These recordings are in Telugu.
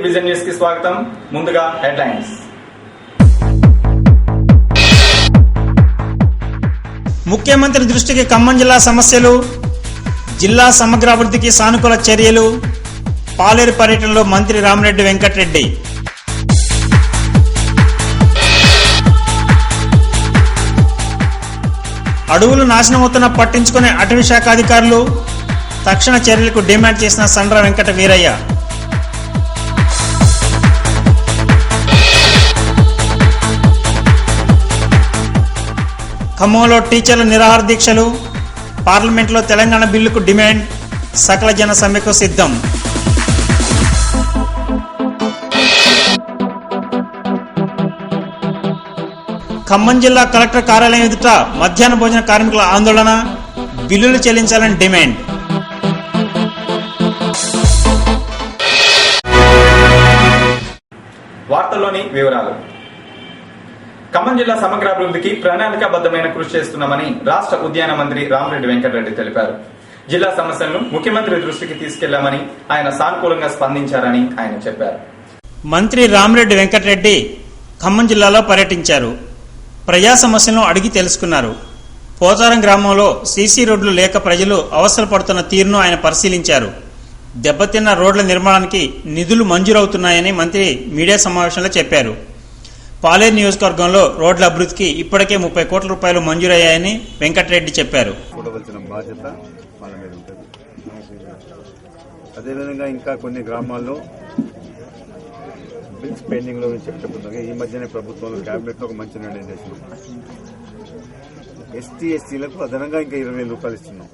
విజన్ న్యూస్ కి స్వాగతం. ముందుగా హెడ్లైన్స్. ముఖ్యమంత్రి దృష్టికి ఖమ్మం జిల్లా సమస్యలు, జిల్లా సమగ్రాభివృద్ధికి సానుకూల చర్యలు, పాలేరు పర్యటనలో మంత్రి రామిరెడ్డి వెంకటరెడ్డి. అడవులు నాశనమవుతున్న పట్టించుకునే అటవీ శాఖ అధికారులు, తక్షణ చర్యలకు డిమాండ్ చేసిన సండ్ర వెంకట వీరయ్య. ఖమ్మంలో టీచర్ల నిరాహార దీక్షలు, పార్లమెంట్లో తెలంగాణ బిల్లుకు డిమాండ్, సకల జన సమ్మెకు సిద్ధం. ఖమ్మం జిల్లా కలెక్టర్ కార్యాలయం ఎదుట మధ్యాహ్న భోజన కార్మికుల ఆందోళన, బిల్లులు చెల్లించాలని డిమాండ్. వార్తల్లోని వివరాలు. ఖమ్మం జిల్లా సమగ్రాభివృద్ధికి ప్రణాళికాబద్ధమైన కృషి చేస్తున్నామని రాష్ట్ర ఉద్యాన మంత్రి రామిరెడ్డి వెంకటరెడ్డి తెలిపారు. జిల్లా సమస్యలను ముఖ్యమంత్రి దృష్టికి తీసుకెళ్లామని, ఆయన సానుకూలంగా స్పందించారని ఆయన చెప్పారు. మంత్రి రామిరెడ్డి వెంకటరెడ్డి ఖమ్మం జిల్లాలో పర్యటించారు. ప్రజా సమస్యలను అడిగి తెలుసుకున్నారు. పోచారం గ్రామంలో సీసీ రోడ్లు లేక ప్రజలు అవసరపడుతున్న తీరును ఆయన పరిశీలించారు. దెబ్బతిన్న రోడ్ల నిర్మాణానికి నిధులు మంజూరవుతున్నాయని మంత్రి మీడియా సమావేశంలో చెప్పారు. పాలేరు నియోజకవర్గంలో రోడ్ల అభివృద్ధికి ఇప్పటికే 30 కోట్ల రూపాయలు మంజూరయ్యాయని వెంకటరెడ్డి చెప్పారు. అదేవిధంగా ఇంకా కొన్ని గ్రామాల్లో బిల్స్ పెండింగ్ లో చెప్పబోతుంది. ఈ మధ్యనే ప్రభుత్వంలో కేబినెట్ లో ఒక మంచి నిర్ణయం చేసినాం. ఎస్టీలకు అదనంగా ఇంకా 20,000 రూపాయలు ఇస్తున్నాం.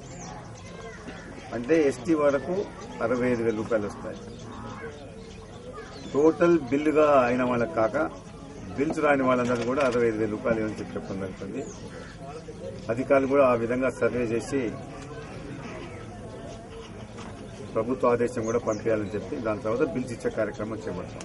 అంటే ఎస్టీ వరకు 65,000 రూపాయలు వస్తాయి. టోటల్ బిల్లుగా అయిన వాళ్ళకి కాక బిల్స్ రాని వాళ్ళందరూ కూడా 65,000 రూపాయలు అని చెప్పడం జరుగుతుంది. అధికారులు కూడా ఆ విధంగా సర్వే చేసి ప్రభుత్వ ఆదేశం కూడా పంపించాలని చెప్పి దాని తర్వాత బిల్స్ ఇచ్చే కార్యక్రమం చేపడతాం.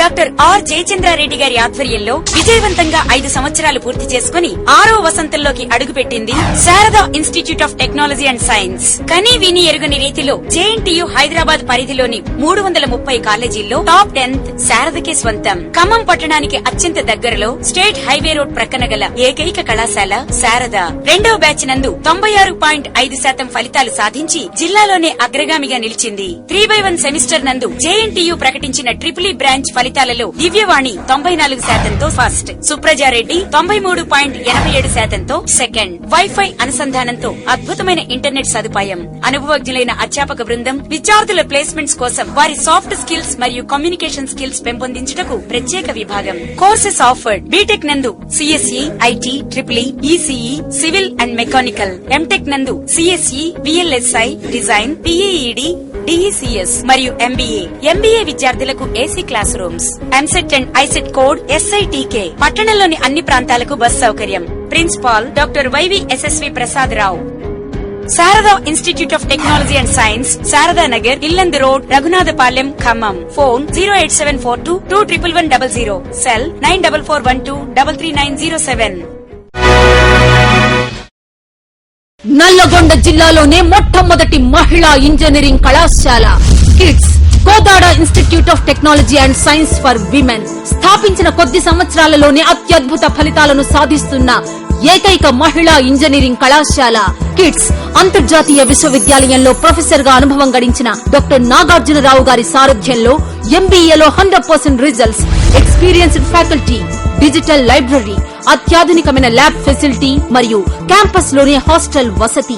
డాక్టర్ ఆర్ జయచంద్రారెడ్డి గారి ఆధ్వర్యంలో విజయవంతంగా 5 సంవత్సరాలు పూర్తి చేసుకుని 6వ వసంతంలోకి అడుగుపెట్టింది Sharada institute of technology and science. కనీ విని ఎరుగని రీతిలో జేఎన్టీయూ హైదరాబాద్ పరిధిలోని 330 కాలేజీల్లో టాప్ 10th శారదకే స్వంతం. ఖమ్మం పట్టణానికి అత్యంత దగ్గరలో స్టేట్ హైవే రోడ్ ప్రక్కన గల ఏకైక కళాశాల శారద. 2వ బ్యాచ్ నందు 96.5% ఫలితాలు సాధించి జిల్లాలోనే అగ్రగామిగా నిలిచింది. 3/1 సెమిస్టర్ నందు జేఎన్టీయూ ప్రకటించిన ట్రిపుల్ బ్రాంచ్ ఫలితాలలో దివ్యవాణి 94%తో ఫస్ట్, సుప్రజారెడ్డి 93.87%తో సెకండ్. వైఫై అనుసంధానంతో అద్భుతమైన ఇంటర్నెట్ సదుపాయం, అనుభవజ్ఞులైన అధ్యాపక బృందం విద్యార్థుల ప్లేస్మెంట్స్ కోసం వారి సాఫ్ట్ స్కిల్స్ మరియు కమ్యూనికేషన్ స్కిల్స్ పెంపొందించుటకు ప్రత్యేక విభాగం. Courses offered. బీటెక్ నందు CSE, IT, triple ECE, civil and mechanical. MTech నందు CSE, VLSI, design, PEED, DECS మరియు ఎంబీఏ విద్యార్థులకు AC class rooms. EAMCET and ICET code SITK. పట్టణంలోని అన్ని ప్రాంతాలకు బస్ సౌకర్యం. Principal doctor YVSSV Prasad Rao. Sharada institute of technology and science, Sharada Nagar, Yellandu road, Raghunathapalem, Khammam. Phone 08742211100. Cell 9441233907. Nalgonda జిల్లాలోనే మొట్టమొదటి మహిళా ఇంజనీరింగ్ కళాశాల kids Kodad institute of technology and science for women స్థాపించిన కొద్ది సంవత్సరాలలోనే అత్యద్భుత ఫలితాలను సాధిస్తున్న ఏకైక మహిళా ఇంజనీరింగ్ కళాశాల కిడ్స్ అంతర్జాతీయ విశ్వవిద్యాలయంలో ప్రొఫెసర్ గా అనుభవం గడించిన డాక్టర్ నాగార్జునరావు గారి సారథ్యంలో MBAలో 100% results, experienced faculty, digital library, అత్యాధునికమైన ల్యాబ్ ఫెసిలిటీ మరియు క్యాంపస్ లోనే హాస్టల్ వసతి,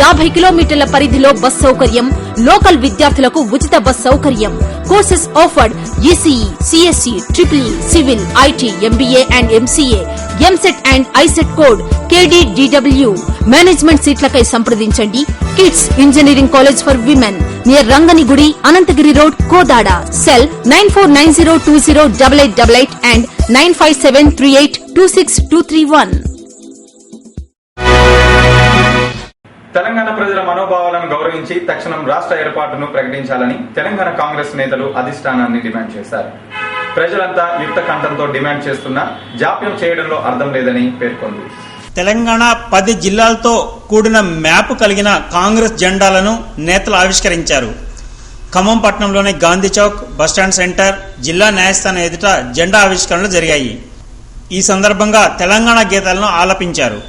50 కిలోమీటర్ల పరిధిలో బస్ సౌకర్యం, లోకల్ విద్యార్థులకు ఉచిత బస్ సౌకర్యం. Courses offered ECE, CSE, triple civil, IT, MBA and MCA, EAMCET and ICET code KDDW. Management సీట్లకై సంప్రదించండి. Kids engineering college for women near Ranganigudi, Anantagiri road, Kodad. Cell 9490208888 and 9573826231. Telangana ప్రజల మనోభావాలను గౌరవించి తక్షణం రాష్ట్ర ఏర్పాటును ప్రకటించాలని తెలంగాణ కాంగ్రెస్ నేతలు అధిష్టానాన్ని డిమాండ్ చేశారు. ప్రజలంతా యుక్త కంఠంతో డిమాండ్ చేస్తున్నా జాప్యం చేయడంలో అర్థం లేదని పేర్కొంది. తెలంగాణ 10 జిల్లాలతో కూడిన మ్యాప్ కలిగిన కాంగ్రెస్ జెండాలను నేతలు ఆవిష్కరించారు. ఖమ్మం పట్టణంలోని గాంధీ చౌక్, బస్టాండ్ సెంటర్, జిల్లా న్యాయస్థానం ఎదుట జెండా ఆవిష్కరణలు జరిగాయి. ఈ సందర్భంగా తెలంగాణ గీతాలను ఆలపించారు.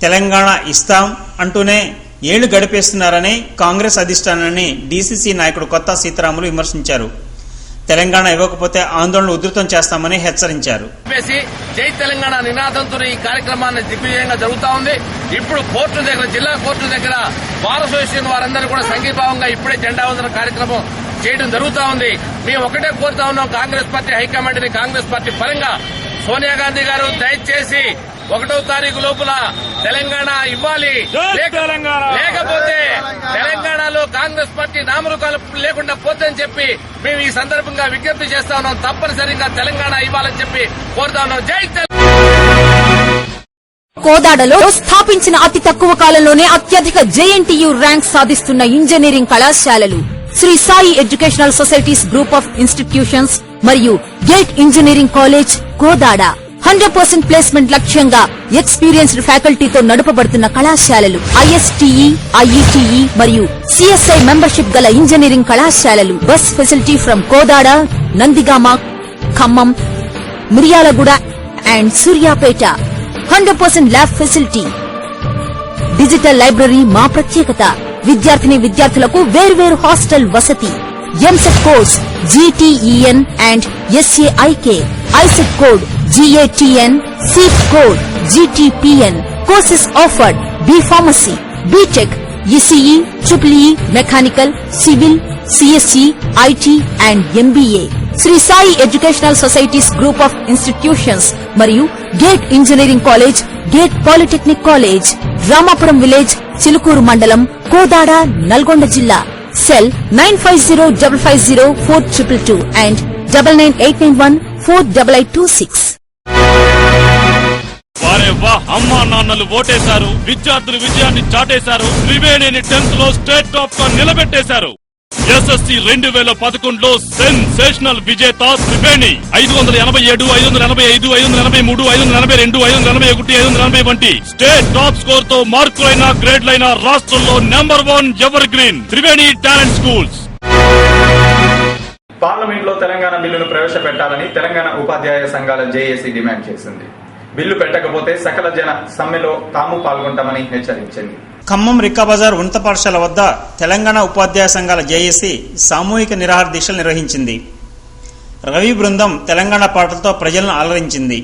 తెలంగాణ ఇస్తాం అంటూనే ఏళ్లు గడిపేస్తున్నారని కాంగ్రెస్ అధిష్టానాన్ని డీసీసీ నాయకుడు కొత్త సీతారాములు విమర్శించారు. తెలంగాణ ఇవ్వకపోతే ఆందోళనలు ఉధృతం చేస్తామని హెచ్చరించారు. జై తెలంగాణ నినాదంతో ఈ కార్యక్రమాన్ని దిగ్విజయంగా జరుగుతా ఉంది. ఇప్పుడు కోర్టు దగ్గర, జిల్లా కోర్టు దగ్గర బార్ అసోసియేషన్ వారందరూ కూడా సంఘీభావంగా ఇప్పుడే జెండా వందన కార్యక్రమం చేయడం జరుగుతా ఉంది. మేము ఒకటే కోరుతా ఉన్నాం, కాంగ్రెస్ పార్టీ హైకమాండ్ ని, కాంగ్రెస్ పార్టీ పరంగా సోనియా గాంధీ గారు దయచేసి 1వ తారీఖు లోపల తెలంగాణ ఇవ్వాలి, లేకపోతే తెలంగాణలో కాంగ్రెస్ పార్టీ నామరూపాలు లేకుండా పోతుందని చెప్పి మేము ఈ సందర్భంగా విజ్ఞప్తి చేస్తా ఉన్నాం. తప్పనిసరిగా తెలంగాణ ఇవ్వాలని చెప్పి కోరుతా ఉన్నాం. జై కోదాడలో స్థాపించిన అతి తక్కువ కాలంలోనే అత్యధిక జేఎన్టీయూ ర్యాంక్ సాధిస్తున్న ఇంజనీరింగ్ కళాశాలలు Sri Sai educational societies group of institutions మరియు Gate engineering college Kodad 100% placement లక్ష్యంగా ఎక్స్పీరియన్స్డ్ ఫ్యాకల్టీతో నడుపబడుతున్న కళాశాలలు, ఐఎస్టీఈ, ఐఈటీఈ మరియు సిఎస్ఐ మెంబర్షిప్ గల ఇంజనీరింగ్ కళాశాలలు. Bus facility from Kodad, Nandigama, Khammam, Miryalaguda and Suryapet. 100% lab facility. Digital library మా ప్రత్యేకత. విద్యార్థులకు వేర్వేరు హాస్టల్ వసతి. EAMCET course GTEN and SAIK, ICET code GATN, SEET code GTPN. Courses offered: B Pharmacy, BTech, ECE, EEE, Mechanical, Civil, CSE, IT and MBA. Sri Sai Educational Societies Group of Institutions మరియు Gate engineering college, Gate polytechnic college, Ramapuram village, Chilukuru మండలం, కోదాడ, నల్గొండ జిల్లా. Cell 9505504222 and 9989148826. వారే వా, అమ్మా నాన్నలు ఓటేశారు, విద్యార్థులు విజయాన్ని చాటేశారు, త్రివేణిని 10th లో స్టేట్ టాప్ గా నిలబెట్టేశారు. ఎస్ఎస్సి 2011లో సెన్సేషనల్ విజేత త్రివేణి 587, 585, 583, 542, 541, 540 వంటి స్టేట్ టాప్ స్కోర్ తో మార్కులైన గ్రేడ్లైన రాష్ట్రంలో number 1 ever green Triveni talent schools. Parliament లో తెలంగాణ బిల్లును ప్రవేశపెట్టాలని తెలంగాణ ఉపాధ్యాయ సంఘాల జేఏసీ డిమాండ్ చేసింది. బిల్లు పెట్టకపోతే సకల జన సమ్మెలో తాము పాల్గొంటామని హెచ్చరించింది. ఖమ్మం రిక్కాబజార్ ఉన్నత పాఠశాల వద్ద తెలంగాణ ఉపాధ్యాయ సంఘాల జేఏసీ సామూహిక నిరాహార దీక్షలు నిర్వహించింది. రవి బృందం తెలంగాణ పాటలతో ప్రజలను అలరించింది.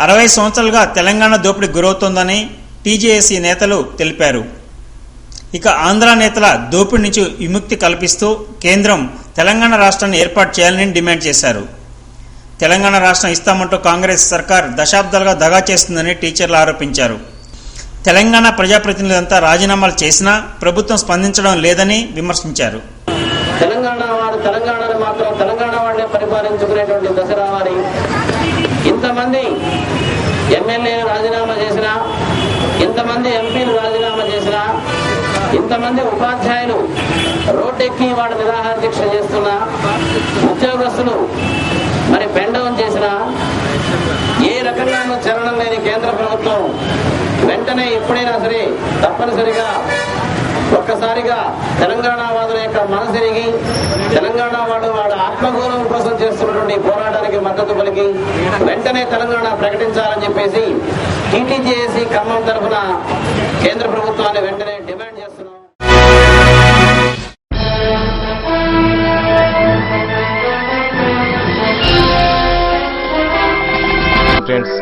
అరవై సంవత్సరాలుగా తెలంగాణ దోపిడీ గురవుతోందని టీజేఏసీ నేతలు తెలిపారు. ఇక ఆంధ్ర నేతల దోపిడీ నుంచి విముక్తి కల్పిస్తూ కేంద్రం తెలంగాణ రాష్ట్రాన్ని ఏర్పాటు చేయాలని డిమాండ్ చేశారు. తెలంగాణ రాష్ట్రం ఇస్తామంటూ కాంగ్రెస్ సర్కార్ దశాబ్దాలుగా దగా చేస్తుందని టీచర్లు ఆరోపించారు. తెలంగాణ ప్రజాప్రతినిధులంతా రాజీనామాలు చేసినా ప్రభుత్వం స్పందించడం లేదని విమర్శించారు. తెలంగాణ వారు తెలంగాణను మాత్రం తెలంగాణ వాడినే పరిపాలించుకునేటువంటి దశ రావాలి. ఇంతమంది ఎమ్మెల్యేలు రాజీనామా చేసినా, ఇంతమంది ఎంపీలు రాజీనామా చేసినా, ఇంతమంది ఉపాధ్యాయులు రోడ్డెక్కి వాడు నిరాహార దీక్ష చేస్తున్నా, ఉద్యోగస్తులు మరి బెండౌన్ చేసినా, ఏ రకంగానూ చలనం లేని కేంద్ర ప్రభుత్వం వెంటనే ఎప్పుడైనా సరే తప్పనిసరిగా ఒక్కసారిగా తెలంగాణ వాదుల యొక్క మనసిరిగి తెలంగాణ వాడు ఆత్మగౌరవం కోసం చేస్తున్న మద్దతు పలికి వెంటనే తెలంగాణ ప్రకటించాలని చెప్పేసి టీటీజేఏసీ ఖమ్మం తరఫున కేంద్ర ప్రభుత్వాన్ని వెంటనే డిమాండ్ చేస్తున్నాం. ఫ్రెండ్స్,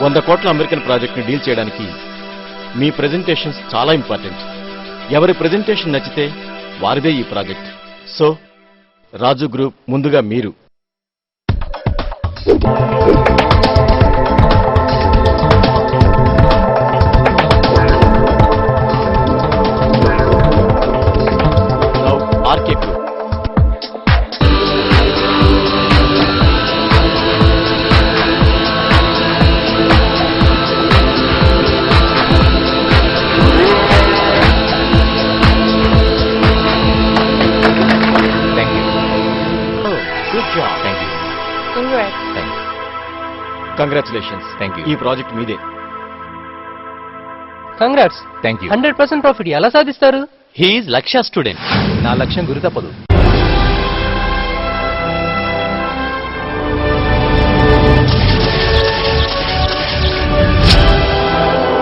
100 కోట్ల అమెరికన్ ప్రాజెక్ట్ ని డీల్ చేయడానికి మీ ప్రెజెంటేషన్స్ చాలా ఇంపార్టెంట్. ఎవరి ప్రెజెంటేషన్ నచ్చితే వారిదే ఈ ప్రాజెక్ట్. సో రాజు గ్రూప్ ముందుగా మీరు ఆర్కే గ్రూప్. కంగ్రాచులేషన్స్. ఈ ప్రాజెక్ట్ మీదే. కంగ్రాట్స్. Thank you. 100% ప్రాఫిట్ ఎలా సాధిస్తారు? హీఈస్ లక్ష్య స్టూడెంట్. నా లక్ష్యం గురి తప్పదు.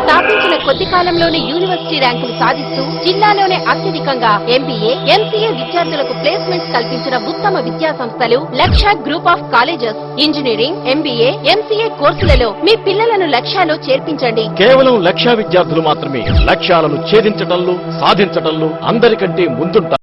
స్థాపించిన కొద్ది కాలంలోనే యూనివర్సిటీ ర్యాంకులు సాధిస్తూ జిల్లాలోనే అత్యధికంగా ఎంబీఏ, ఎంసీఏ విద్యార్థులకు ప్లేస్మెంట్స్ కల్పించిన ఉత్తమ విద్యా సంస్థలు లక్ష్య group of colleges. Engineering, MBA, MCA కోర్సులలో మీ పిల్లలను లక్ష్యాలో చేర్పించండి. కేవలం లక్ష్య విద్యార్థులు మాత్రమే లక్ష్యాలను ఛేదించడంలో, సాధించడంలో అందరికంటే ముందుంటారు.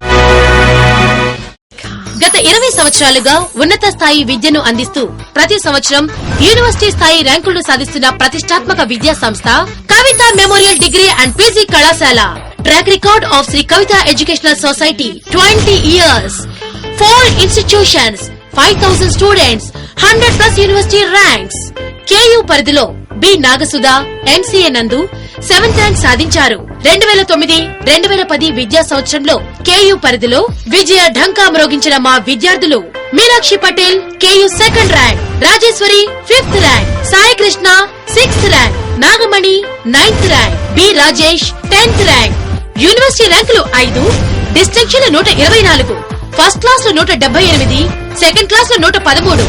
గత 20 సంవత్సరాలుగా ఉన్నత స్థాయి విద్యను అందిస్తూ ప్రతి సంవత్సరం యూనివర్సిటీ స్థాయి ర్యాంకులు సాధిస్తున్న ప్రతిష్టాత్మక విద్యా సంస్థ Kavitha memorial degree and PG కళాశాల. Track record of Sri Kavitha educational society 20 years, 4 institutions, 5,000 students, 100+ university ranks. KU పరిధిలో బి నాగసుధ ఎంసీఏ నందు 7th ర్యాంక్ సాధించారు. 2009-2010 విద్యా సంవత్సరంలో కేయూ పరిధిలో విజయ ఢంకా మ్రోగించిన మా విద్యార్థులు Meenakshi Patel KU 2nd rank, Rajeswari 5th rank, Sai Krishna 6th rank, Nagamani 9th rank, B Rajesh 10th rank. University ర్యాంకులు 5, డిస్టింక్షన్లు 124, ఫస్ట్ క్లాస్ లో 178, సెకండ్ క్లాస్ లో 113.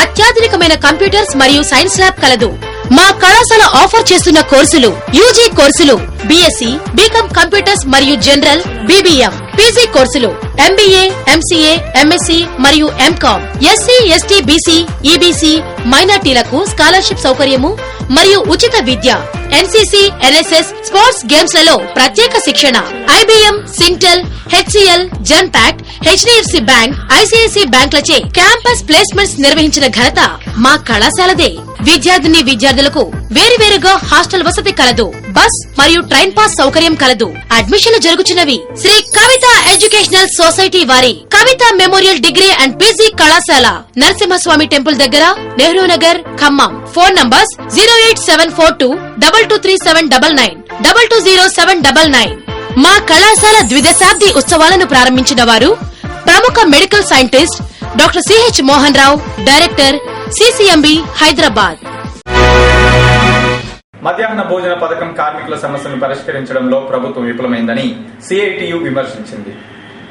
అత్యాధునికమైన కంప్యూటర్స్ మరియు సైన్స్ ల్యాబ్ కలదు. మా కళాశాల ఆఫర్ చేస్తున్న కోర్సులు యూజీ కోర్సులు బీఎస్సీ, బీకామ్ కంప్యూటర్స్ మరియు జనరల్, బీబీఎం, పీజీ కోర్సులు ఎంబీఏ, ఎంసీఏ, ఎంఎస్సీ మరియు MCom. SC, ST, BC, EBC మైనార్టీలకు స్కాలర్షిప్ సౌకర్యము మరియు ఉచిత విద్య. ఎన్సీసీ, ఎన్ఎస్ఎస్, స్పోర్ట్స్ గేమ్స్ లలో ప్రత్యేక శిక్షణ. IBM, Syntel, HCL, Genpact, HDFC bank, ICICI బ్యాంకులచే క్యాంపస్ ప్లేస్మెంట్స్ నిర్వహించిన ఘనత మా కళాశాలదే. విద్యార్థులకు వేరువేరుగా హాస్టల్ వసతి కలదు. బస్ మరియు ట్రైన్ పాస్ సౌకర్యం కలదు. అడ్మిషన్లు జరుగుతున్నవి శ్రీ కవిత ఎడ్యుకేషనల్ సొసైటీ వారి Kavitha memorial degree and PG కళాశాల, నరసింహస్వామి టెంపుల్ దగ్గర, నెహ్రూ నగర్, ఖమ్మం. Phone numbers 08742223799, 220799. మా కళాశాల ద్విదశాబ్ది ఉత్సవాలను ప్రారంభించిన వారు ప్రముఖ medical scientist doctor CH Mohan Rao, director, CCMB, Hyderabad. మధ్యాహ్న భోజన పథకం కార్మికుల సమస్యలను పరిష్కరించడంలో ప్రభుత్వం విఫలమైందని సిఐటియు విమర్శించింది.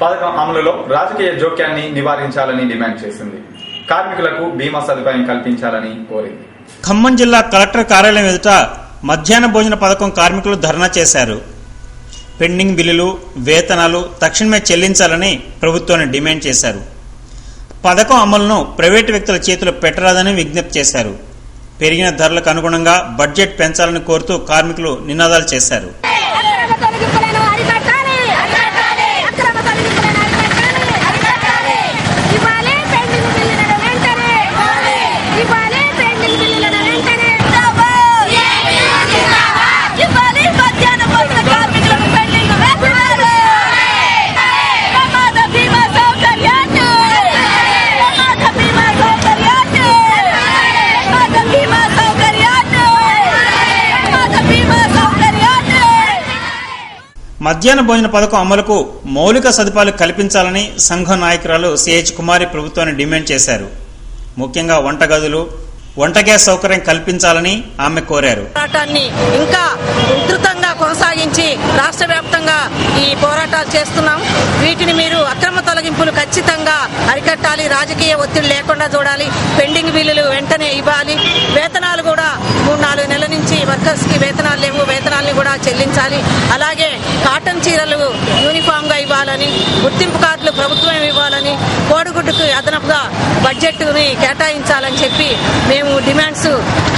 పథకం అమలులో రాజకీయ జోక్యాన్ని నివారించాలని డిమాండ్ చేసింది. కార్మికులకు బీమా సదుపాయం కల్పించాలని కోరింది. ఖమ్మం జిల్లా కలెక్టర్ కార్యాలయం ఎదుట మధ్యాహ్న భోజన పథకం కార్మికులు ధర్నా చేశారు. పెండింగ్ బిల్లులు, వేతనాలు తక్షణమే చెల్లించాలని ప్రభుత్వాన్ని డిమాండ్ చేశారు. పథకం అమలును ప్రైవేటు వ్యక్తుల చేతిలో పెట్టరాదని విజ్ఞప్తి చేశారు. పెరిగిన ధరలకు అనుగుణంగా బడ్జెట్ పెంచాలని కోరుతూ కార్మికులు నినాదాలు చేశారు. మధ్యాహ్న భోజన పథకం అమలుకు మౌలిక సదుపాయాలు కల్పించాలని సంఘం నాయకురాలు సిహెచ్ కుమారి ప్రభుత్వాన్ని డిమాండ్ చేశారు. ముఖ్యంగా వంటగదులు, వంట గ్యాస్ సౌకర్యం కల్పించాలని ఆమె కోరారు. పోరాటాన్ని ఇంకా ఉధృతంగా కొనసాగించి రాష్ట్ర వ్యాప్తంగా ఈ పోరాటాలు చేస్తున్నాం. వీటిని మీరు అక్రమ తొలగింపులు ఖచ్చితంగా అరికట్టాలి, రాజకీయ ఒత్తిడి లేకుండా చూడాలి, పెండింగ్ బిల్లులు వెంటనే ఇవ్వాలి, వేతనాలు కూడా 3-4 నెలల నుంచి వర్కర్స్ కి వేతనాలు లేవు, వేతనాల్ని కూడా చెల్లించాలి. అలాగే కాటన్ చీరలు యూనిఫామ్ గా ఇవ్వాలని, గుర్తింపు కార్డులు ప్రభుత్వం ఇవ్వాలని, కోడిగుడ్డుకు అదనపుగా బడ్జెట్ ని కేటాయించాలని చెప్పి మేము డిమాండ్స్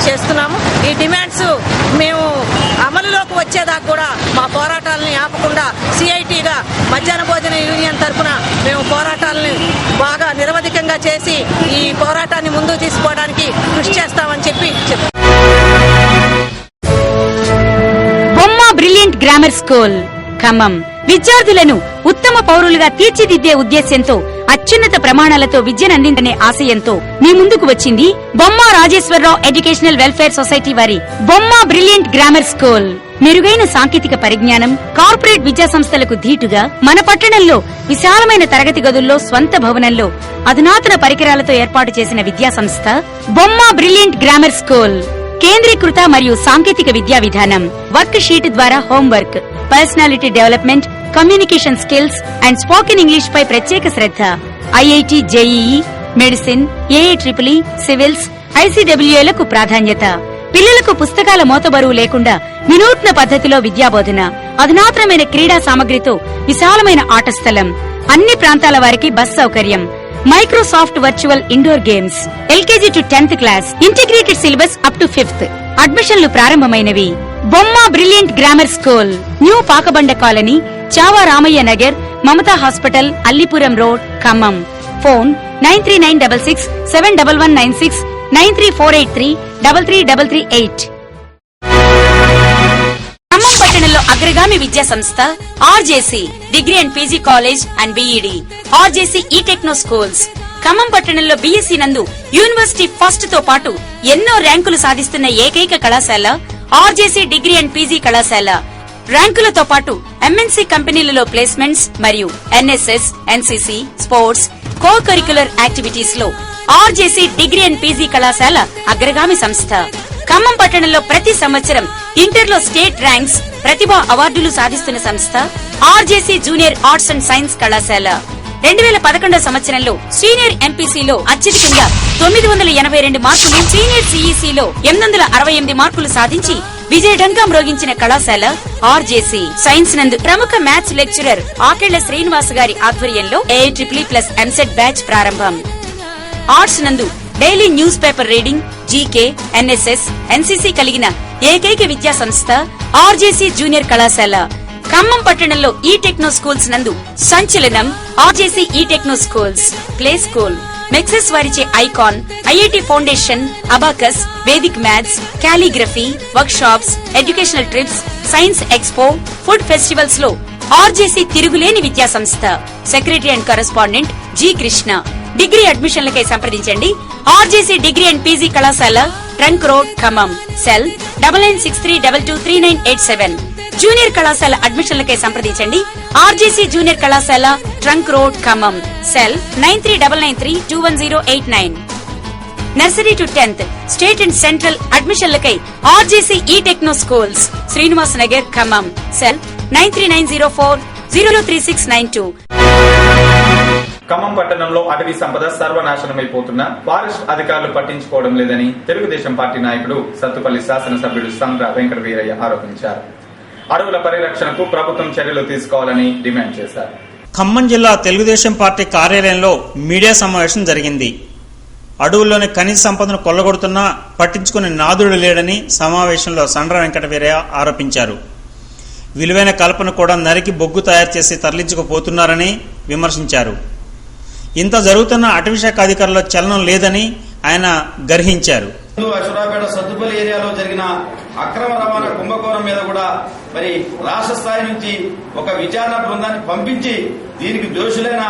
చేస్తున్నాము. ఈ డిమాండ్స్ మేము అమలులోకి వచ్చేదాకా కూడా మా పోరాటాలని ఆపకుండా సిఐటిగా మధ్యాహ్న భోజన యూనియన్ తరఫున మేము పోరాటాలని బాగా నిరవధికంగా చేసి ఈ పోరాటాన్ని ముందుకు తీసుకోవడానికి కృషి చేస్తామని చెప్పి బొమ్మ బ్రిలియంట్ గ్రామర్ స్కూల్ ఖమ్మం విద్యార్థులను ఉత్తమ పౌరులుగా తీర్చిదిద్దే ఉద్దేశ్యంతో అత్యున్నత ప్రమాణాలతో విద్యనందించనే ఆశయంతో మీ ముందుకు వచ్చింది బొమ్మ రాజేశ్వరరావు ఎడ్యుకేషనల్ వెల్ఫేర్ సొసైటీ వారి బొమ్మ బ్రిలియంట్ గ్రామర్ స్కూల్. మెరుగైన సాంకేతిక పరిజ్ఞానం, కార్పొరేట్ విద్యా సంస్థలకు ధీటుగా మన పట్టణంలో విశాలమైన తరగతి గదుల్లో స్వంత భవనంలో అధునాతన పరికరాలతో ఏర్పాటు చేసిన విద్యా సంస్థ బొమ్మ బ్రిలియంట్ గ్రామర్ స్కూల్. కేంద్రీకృత మరియు సాంకేతిక విద్యా విధానం, వర్క్ షీట్ ద్వారా homework, personality development, communication skills and spoken English పై ప్రత్యేక శ్రద్ధ, ఐఐటి, జేఈఈ, మెడిసిన్, ఏఐట్రిపుల్, సివిల్స్, ఐసీడబ్ల్యూఏలకు ప్రాధాన్యత. పిల్లలకు పుస్తకాల మోతబరువు లేకుండా వినూత్న పద్ధతిలో విద్యాబోధన, అధునాతనమైన క్రీడా సామగ్రితో విశాలమైన ఆట స్థలం, అన్ని ప్రాంతాల వారికి బస్ సౌకర్యం, Microsoft virtual indoor games, LKG to 10th class, integrated syllabus up to 5th. అడ్మిషన్లు ప్రారంభమైనవి. Bomma brilliant grammar school, new Pakabanda colony, Chava Ramaiah Nagar, Mamata hospital, Allipuram road, Khammam. Phone 9396671196, 9348333338. Khammam పట్టణంలో అగ్రగామి విద్యా సంస్థ RJC degree and PG college and BEd, RJC E techno schools. Khammam పట్టణంలో బీఎస్సీ నందు యూనివర్సిటీ ఫస్ట్ తో పాటు ఎన్నో ర్యాంకులు సాధిస్తున్న ఏకైక కళాశాల ఆర్జేసీ డిగ్రీ అండ్ పీజీ కళాశాల. ర్యాంకులతో పాటు ఎంఎన్సీ కంపెనీలలో ప్లేస్మెంట్స్ మరియు NSS, NCC, sports, co curricular activities లో ఆర్జేసీ డిగ్రీ అండ్ పీజీ కళాశాల అగ్రగామి సంస్థ. ఖమ్మం పట్టణంలో ప్రతి సంవత్సరం ఇంటర్లో స్టేట్ ర్యాంక్స్, ప్రతిభా అవార్డులు సాధిస్తున్న సంస్థ RJC junior arts and science కళాశాల. 2011 సంవత్సరంలో సీనియర్ ఎంపీసీలో అత్యధికంగా 982 మార్కులు, సీనియర్ సీఈసీలో 868 మార్కులు సాధించి విజయఢంకా మ్రోగించిన కళాశాల ఆర్జేసీ. సైన్స్ నందు ప్రముఖ మ్యాథ్స్ లెక్చరర్ ఆకెళ్ల శ్రీనివాస్ గారి ఆధ్వర్యంలో ఏఐట్రిపుల్+ ఎంసెట్ బ్యాచ్ ప్రారంభం. ఆర్ట్స్ నందు daily news paper reading, GK, NSS, NCC కలిగిన ఏకైక విద్యా సంస్థ ఆర్జేసీ జూనియర్ కళాశాల. ఖమ్మం పట్టణంలో ఈ టెక్నో స్కూల్స్ నందు సంచలనం RJC E techno schools. Play school, మెక్సెస్ వారిచే icon, IIT foundation, abacus, Vedic maths, calligraphy, work shops, educational trips, science expo, food festivals లో ఆర్జేసీ తిరుగులేని విద్యా సంస్థ. Secretary and correspondent G Krishna. Degree అడ్మిషన్లకై సంప్రదించండి ఆర్జేసీ డిగ్రీ అండ్ పీజీ కళాశాల, trunk road, Khammam. Cell 9963223987. Junior కళాశాల అడ్మిషన్లకై సంప్రదించండి ఆర్జేసీ జూనియర్ కళాశాల, trunk road, Khammam. Cell 9399321089. Nursery to 10th state and central అడ్మిషన్లకై RJC E techno schools, Srinivas Nagar, Khammam. Cell 9390403692. Khammam పట్టణంలో అటవీ సంపద సర్వనాశనమైపోతున్న ఫారెస్ట్ అధికారులు పట్టించుకోవడం లేదని తెలుగుదేశం పార్టీ నాయకుడు సత్తుపల్లి శాసనసభ్యుడు సంద్ర వెంకట వీరయ్య ఆరోపించారు. అడవుల పరిరక్షణకు ప్రభుత్వం చర్యలు తీసుకోవాలని డిమాండ్ చేశారు. ఖమ్మం జిల్లా తెలుగుదేశం పార్టీ కార్యాలయంలో మీడియా సమావేశం జరిగింది. అడవుల్లోని ఖనిజ సంపదను కొల్లగొడుతున్నా పట్టించుకునే నాదుడు లేడని సమావేశంలో సండ్ర వెంకట వీరయ్య ఆరోపించారు. విలువైన కలపను కూడా నరికి బొగ్గు తయారు చేసి తరలించుకుపోతున్నారని విమర్శించారు. ఇంత జరుగుతున్న అటవీశాఖ అధికారుల్లో చలనం లేదని ఆయన గర్హించారు. అశ్వరాపేట సత్తుపల్లి ఏరియాలో జరిగిన అక్రమ రవాణా కుంభకోణం మీద కూడా మరి రాష్ట్ర స్థాయి నుంచి ఒక విచారణ బృందాన్ని పంపించి దీనికి దోషులైన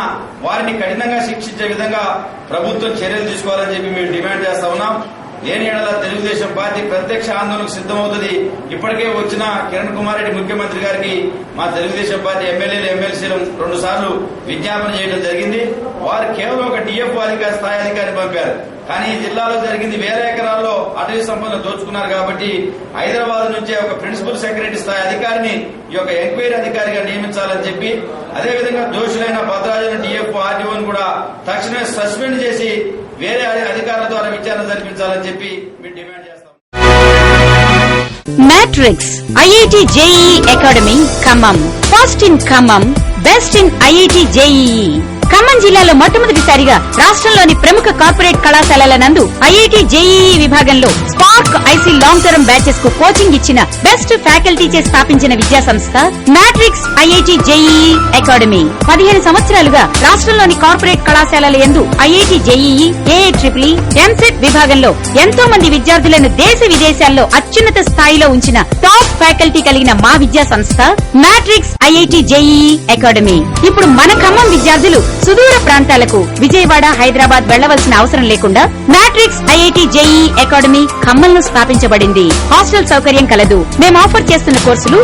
వారిని కఠినంగా శిక్షించే విధంగా ప్రభుత్వం చర్యలు తీసుకోవాలని చెప్పి మేము డిమాండ్ చేస్తా ఉన్నాం. లేని ఏడల తెలుగుదేశం పార్టీ ప్రత్యక్ష ఆందోళనకు సిద్దమవుతుంది. ఇప్పటికే వచ్చిన కిరణ్ కుమార్ రెడ్డి ముఖ్యమంత్రి గారికి మా తెలుగుదేశం పార్టీ ఎమ్మెల్యేలు, ఎమ్మెల్సీలు 2 సార్లు విజ్ఞాపన చేయడం జరిగింది. వారు కేవలం ఒక డిఎఫ్ఓ స్థాయి అధికారిని పంపారు. కానీ ఈ జిల్లాలో జరిగింది వేల ఎకరాల్లో అటవీ సంపదను దోచుకున్నారు కాబట్టి హైదరాబాద్ నుంచే ఒక ప్రిన్సిపల్ సెక్రటరీ స్థాయి అధికారిని ఈ యొక్క ఎంక్వైరీ అధికారిగా నియమించాలని చెప్పి, అదేవిధంగా దోషులైన భద్రాచలం డిఎఫ్ఓ ఆర్డీఓను కూడా తక్షణమే సస్పెండ్ చేసి వేరే అధికారుల ద్వారా విచారణ జరిపించాలని చెప్పి మేము డిమాండ్ చేస్తాం. Matrix IIT JEE academy Khammam. First in Khammam, best in IIT JEE. Khammam జిల్లాలో మొట్టమొదటిసారిగా రాష్ట్రంలోని ప్రముఖ కార్పొరేట్ కళాశాలల నందు ఐఐటి జేఈఈ విభాగంలో Spark IC long term batches కు కోచింగ్ ఇచ్చిన బెస్ట్ ఫ్యాకల్టీచే స్థాపించిన విద్యా సంస్థ మ్యాట్రిక్స్ ఐఐటి జేఈఈ అకాడమీ. 15 సంవత్సరాలుగా రాష్ట్రంలోని కార్పొరేట్ కళాశాలల యందు ఐఐటి జేఈఈ, ఏఐట్రిపుల్, ఎంసెట్ విభాగంలో ఎంతో మంది విద్యార్థులను దేశ విదేశాల్లో అత్యున్నత స్థాయిలో ఉంచిన టాప్ ఫ్యాకల్టీ కలిగిన మా విద్యా సంస్థ మ్యాట్రిక్స్ ఐఐటి జేఈఈ అకాడమీ. ఇప్పుడు మన ఖమ్మం విద్యార్థులు సుదూర ప్రాంతాలకు విజయవాడ, హైదరాబాద్ వెళ్లవలసిన అవసరం లేకుండా మ్యాట్రిక్స్ ఐఐటి జేఈఈ అకాడమీ ఖమ్మంలో స్థాపించబడింది. హాస్టల్ సౌకర్యం కలదు. మేము ఆఫర్ చేస్తున్న కోర్సులు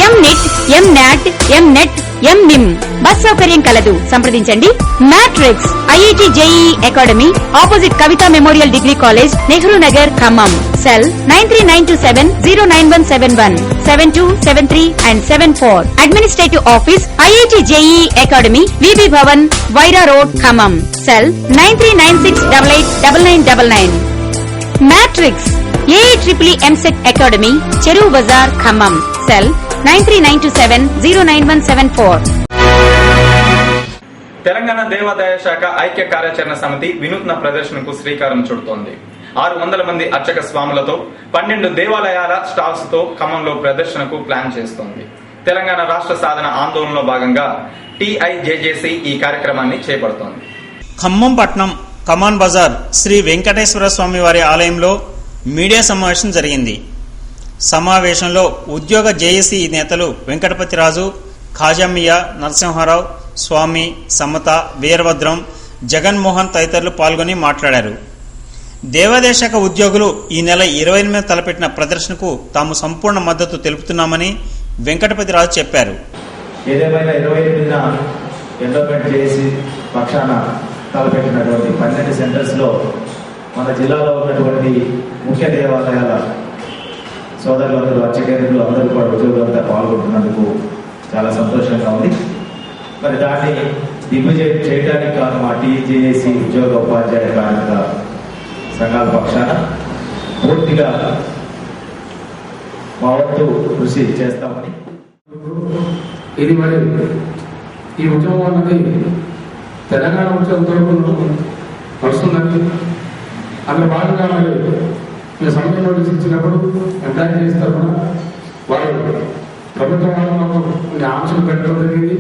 ఎంనిట్, ఎంనాట్, ఎంనెట్, ఎంనిమ్. బస్ సౌకర్యం కలదు. సంప్రదించండి matrix IIT JEE academy, opposite Kavitha memorial degree college, Nehru Nagar, Khammam. Cell 9392709171, 7273 and 74. Administrative office IIT JEE academy, VB Bhavan, Wyra road, Khammam. Cell 9396889999. Matrix ఏఐట్రిపుల్ EAMCET academy, Cheruvu Bazaar, Khammam. Cell 9392709174. Telangana దేవాదాయ శాఖ ఐక్య కార్యాచరణ సమితి వినూత్న ప్రదర్శనకు శ్రీకారం చుడుతోంది. 600 మంది అర్చక స్వాములతో 12 దేవాలయాల స్టాల్స్ తో ఖమ్మంలో ప్రదర్శనకు ప్లాన్ చేస్తోంది. తెలంగాణ రాష్ట్ర సాధన ఆందోళనలో భాగంగా టీఐజేజేసీ ఈ కార్యక్రమాన్ని చేపడుతోంది. ఖమ్మం పట్నం కమాన్ బజార్ శ్రీ వెంకటేశ్వర స్వామి వారి ఆలయంలో మీడియా సమావేశం జరిగింది. సమావేశంలో ఉద్యోగ జేఏసీ నేతలు వెంకటపతిరాజు, ఖాజామియా, నరసింహారావు, స్వామి, సమత, వీరభద్రం, జగన్మోహన్ తదితరులు పాల్గొని మాట్లాడారు. దేవాదాయ శాఖ ఉద్యోగులు ఈ నెల 28 తలపెట్టిన ప్రదర్శనకు తాము సంపూర్ణ మద్దతు తెలుపుతున్నామని వెంకటపతిరాజు చెప్పారు. ఏదేమైనా 28న ఎండోమెంట్ చేసి పక్షాన తలపెట్టినటువంటి 12 సెంటర్స్ లో మన జిల్లాలో ఉన్నటువంటి ముఖ్య దేవాలయాల సోదరులందరూ, అర్చకేంద్రులు అందరూ కూడా ఉద్యోగులంతా పాల్గొంటున్నందుకు చాలా సంతోషంగా ఉంది. మరి దాన్ని దిగ్విజయం చేయడానికి కాను మా టీజేఏసీ ఉద్యోగ ఉపాధ్యాయ కార్మిక సంఘాల పక్షాన పూర్తిగా మా వంతు కృషి చేస్తామని. ఇది మరి ఈ ఉద్యమం అన్నది తెలంగాణ ఉద్యమంతో వస్తుందని అందులో భాగంగా మరి మేము సమయం నోటీస్ ఇచ్చినప్పుడు ఎంప్లాయీస్ తరఫున వాళ్ళు ప్రభుత్వం వాళ్ళకు కొన్ని ఆంక్షలు పెట్టడం జరిగింది.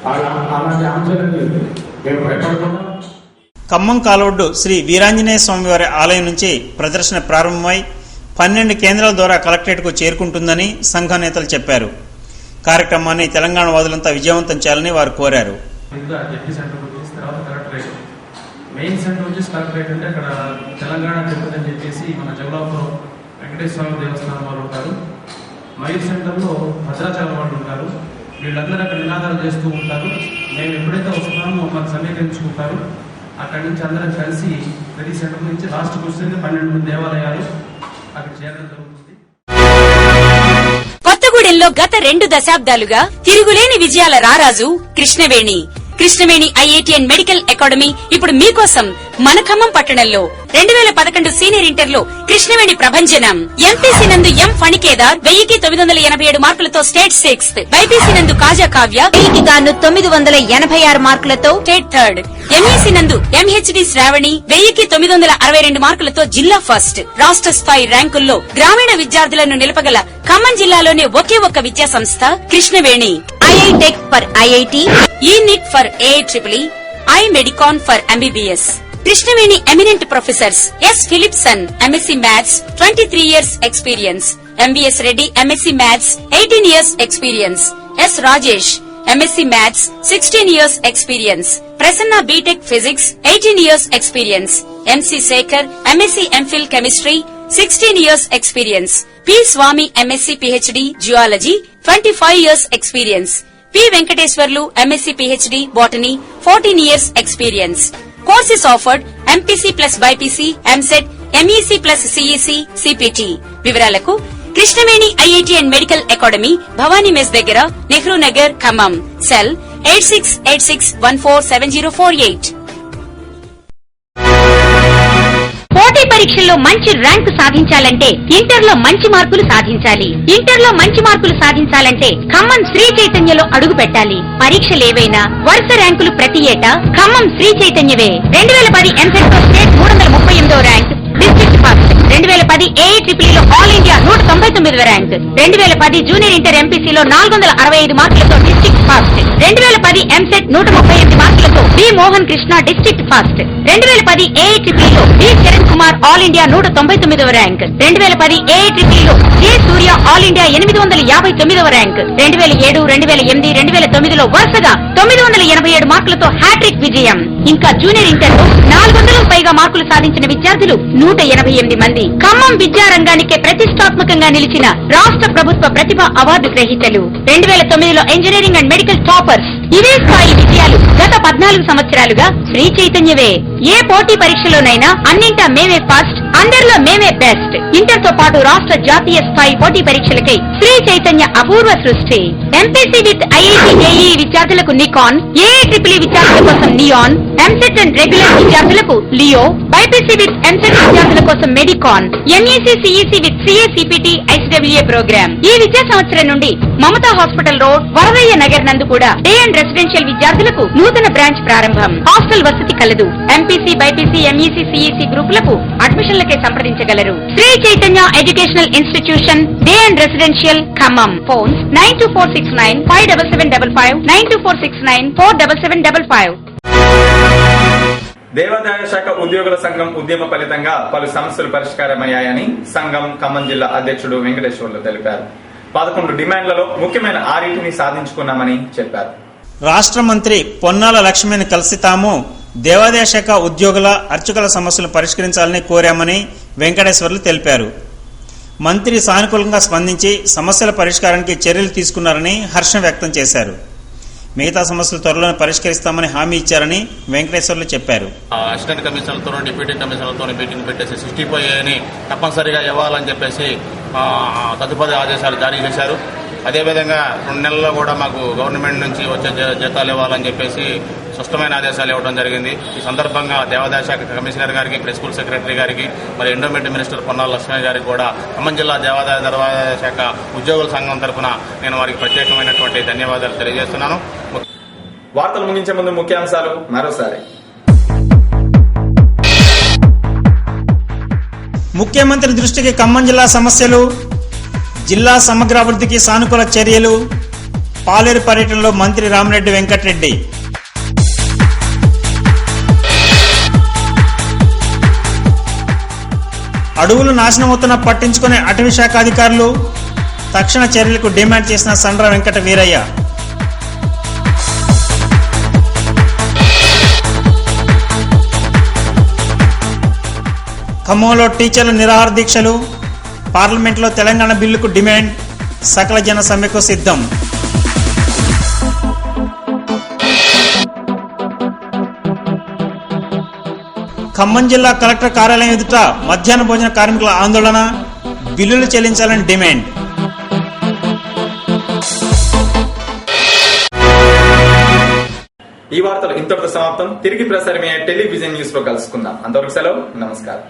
అలాంటి ఆంక్షలకి మేము భయపడకుండా ఖమ్మం కాలవడ్డు శ్రీ వీరాంజనేయ స్వామివారి ఆలయం నుంచి ప్రదర్శన ప్రారంభమై 12 కేంద్రాల ద్వారా కలెక్టరేట్కు చేరుకుంటుందని సంఘ నేతలు చెప్పారు. కార్యక్రమాన్ని తెలంగాణ వాదులంతా విజయవంతం చేయాలని వారు కోరారు. మెయిన్ సెంటర్ వచ్చేసి కలెక్టరేట్ అంటే అక్కడ తెలంగాణ తిరుపతి అని చెప్పేసి మన జగలాపురం వెంకటేశ్వర స్వామి దేవస్థానం వారు ఉంటారు. మైల్ సెంటర్లో భద్రాచలం వాళ్ళు ఉంటారు. వీళ్ళందరూ అక్కడ నినాదాలు చేస్తూ ఉంటారు. మేము ఎప్పుడైతే వస్తున్నామో మమ్మల్ని సమీకరించుకుంటారు. అక్కడి నుంచి అందరం కలిసి ప్రతి సెంటర్ నుంచి లాస్ట్కి వస్తే 12 దేవాలయాలు అక్కడ చేరడం జరుగుతుంది. కొత్తగూడెంలో గత 2 దశాబ్దాలుగా తిరుగులేని విజయాల రారాజు Krishnaveni. Krishnaveni IIT and medical academy ఇప్పుడు మీకోసం మన ఖమ్మం పట్టణంలో 2011 సీనియర్ ఇంటర్లో కృష్ణవేణి ప్రభంజనం. ఎంపీసీ నందు ఎం ఫణికేదార్ 1987 మార్కులతో స్టేట్ 6th, బైపీసీ నందు కాజా కావ్య 986 మార్కులతో స్టేట్ 3rd, ఎంఈసీ నందు ఎంహెచ్డి శ్రావణి 1962 మార్కులతో జిల్లా ఫస్ట్. రాష్ట్ర స్థాయి ర్యాంకుల్లో గ్రామీణ విద్యార్థులను నిలపగల ఖమ్మం జిల్లాలోనే ఒకే ఒక్క విద్యా సంస్థ Krishnaveni. IITech for IIT, ENIT for ఏఐట్రిపుల్, I Medicon for MBBS. Krishnaveni eminent professors S Philipson, MSc maths 23 years experience. MBS Reddy, MSc maths 18 years experience. S Rajesh, MSc maths 16 years experience. Prasanna BTech physics 18 years experience. MC Shekar, MSc MPhil chemistry 16 years experience. P Swamy, MSc PhD geology 25 years experience. P Venkateswarlu, MSc PhD botany 14 years experience. Courses offered MPC plus BPC, MSET, MEC plus CEC, CPT. వివరాలకు Krishnaveni IIT and medical academy, Bhavani mess దగ్గర, నెహ్రూ నగర్, ఖమ్మం. సెల్ 8686147048. పోటీ పరీక్షల్లో మంచి ర్యాంకు సాధించాలంటే ఇంటర్లో మంచి మార్కులు సాధించాలి. ఇంటర్లో మంచి మార్కులు సాధించాలంటే ఖమ్మం శ్రీ చైతన్యలో అడుగు పెట్టాలి. పరీక్షలేవైనా వరుస ర్యాంకులు ప్రతి ఏటా ఖమ్మం శ్రీ చైతన్యవే. 2010 ఎంసెట్ లో స్టేట్ 338వ ర్యాంక్, డిస్ట్రిక్ట్ ఫస్ట్. 2010 ఏఐట్రిపుల్ ఆల్ ఇండియా 199వ ర్యాంక్. 2010 జూనియర్ ఇంటర్ ఎంపీసీలో 465 మార్కులతో డిస్ట్రిక్ట్ ఫస్ట్. 2010 ఎంసెట్ 138 మార్కులతో B Mohan Krishna district first. 2010 ఏఐట్రిపుల్ లో B Kiran Kumar all India 199వ ర్యాంక్. 2010 ఏఐట్రిపుల్ లో జె సూర్య ఆల్ ఇండియా 859వ ర్యాంక్. 2007, 2008, 2009లో వరుసగా 987 మార్కులతో హ్యాట్రిక్ విజయం. ఇంకా జూనియర్ ఇంటర్ లో 400కు పైగా మార్కులు సాధించిన విద్యార్థులు 188 మంది. ఖమ్మం విద్యారంగానికే ప్రతిష్టాత్మకంగా నిలిచిన రాష్ట్ర ప్రభుత్వ ప్రతిభ అవార్డు గ్రహీతలు. 2009లో ఇంజనీరింగ్ అండ్ మెడికల్ టాపర్స్. ఇవే స్థాయి విజయాలు గత 14 సంవత్సరాలుగా శ్రీ చైతన్యవే. ఏ పోటీ పరీక్షలోనైనా అన్నింటా మేమే ఫస్ట్, అందరిలో మేమే బెస్ట్. ఇంటర్ తో పాటు రాష్ట్ర జాతీయ స్థాయి పోటీ పరీక్షలకై శ్రీ చైతన్య అపూర్వ సృష్టి. ఎంపీసీ విత్ ఐఐటి జేఈఈ విద్యార్థులకు నికాన్, ఏఐట్రిపుల్ విద్యార్థుల కోసం నియాన్, ఎంసెట్ అండ్ రెగ్యులర్ విద్యార్థులకు లియో, బైపీసీ విత్ ఎంసెట్ విద్యార్థుల కోసం Medicon, MEC CEC with CA CPT ICWA program. ఈ విద్యా సంవత్సరం నుండి మమతా హాస్పిటల్ రోడ్, వరదయ్య నగర్ నందు కూడా డే అండ్ రెసిడెన్షియల్ విద్యార్థులకు నూతన బ్రాంచ్ ప్రారంభం. హాస్టల్ వసతి కలదు. ఎంపీసీ, బైపీసీ, ఎంఈసీ, సిఈసీ గ్రూపులకు అడ్మిషన్లకే సంప్రదించగలరు. Shri Chaitanya educational institution, day and residential, Khammam. Phones 92469 57755, 92469 47755. దేవాదాయ శాఖ ఉద్యోగుల సంఘం ఉద్యమ ఫలితంగా పలు సమస్యలు పరిష్కారమయ్యాయని సంఘం ఖమ్మం జిల్లా అధ్యక్షుడు వెంకటేశ్వర్లు తెలిపారు. 11 డిమాండ్లలో ముఖ్యమైన 6ని సాధించుకున్నామని చెప్పారు. రాష్ట్ర మంత్రి పొన్నాల లక్ష్మిని కలిసి తాము దేవాదాయ శాఖ ఉద్యోగుల, అర్చకుల సమస్యలు పరిష్కరించాలని కోరామని వెంకటేశ్వర్లు తెలిపారు. మంత్రి సానుకూలంగా స్పందించి సమస్యల పరిష్కారానికి చర్యలు తీసుకున్నారని హర్షం వ్యక్తం చేశారు. మిగతా సమస్యలు త్వరలోనే పరిష్కరిస్తామని హామీ ఇచ్చారని వెంకటేశ్వర్లు చెప్పారు. అసిస్టెంట్ కమిషనర్తో, డిప్యూటీ కమిషనర్తో మీటింగ్ పెట్టేసి 65 తప్పనిసరిగా ఇవ్వాలని చెప్పేసి తదుపరి ఆదేశాలు జారీ చేశారు. అదేవిధంగా 2 నెలల్లో కూడా మాకు గవర్నమెంట్ నుంచి వచ్చే జీతాలు ఇవ్వాలని చెప్పేసి స్పష్టమైన ఆదేశాలు ఇవ్వడం జరిగింది. ఈ సందర్భంగా దేవాదాయ శాఖ కమిషనర్ గారికి, ప్రెస్ స్కూల్ సెక్రటరీ గారికి, మరి ఎండోమెంట్ మినిస్టర్ పొన్నాల లక్ష్మయ్య గారికి కూడా ఖమ్మం జిల్లా దేవాదాయ శాఖ ఉద్యోగుల సంఘం తరఫున నేను వారికి ప్రత్యేకమైనటువంటి ధన్యవాదాలు తెలియజేస్తున్నాను. వార్తలు ముగించే ముందు ముఖ్యాంశాలు మరోసారి. ముఖ్యమంత్రి దృష్టికి ఖమ్మం జిల్లా సమస్యలు, జిల్లా సమగ్రాభివృద్ధికి సానుకూల చర్యలు, పాలేరు పర్యటనలో మంత్రి రామిరెడ్డి వెంకటరెడ్డి. అడవులు నాశనమవుతున్న పట్టించుకునే అటవీ శాఖ అధికారులు, తక్షణ చర్యలకు డిమాండ్ చేసిన సండ్ర వెంకట వీరయ్య. ఖమ్మంలో టీచర్ల నిరాహార దీక్షలు, పార్లమెంట్లో తెలంగాణ బిల్లుకు డిమాండ్, సకల జన సమ్మెకు సిద్ధం. ఖమ్మం జిల్లా కలెక్టర్ కార్యాలయం ఎదుట మధ్యాహ్న భోజన కార్మికుల ఆందోళన, బిల్లులు చెల్లించాలని డిమాండ్. ఈ వార్తలు ఇంతటితో సమాప్తం. తిరిగి ప్రసారమయ్యే టెలివిజన్ న్యూస్ లో కలుసుకుందాం. అంతవరకు సెలవు. నమస్కారం.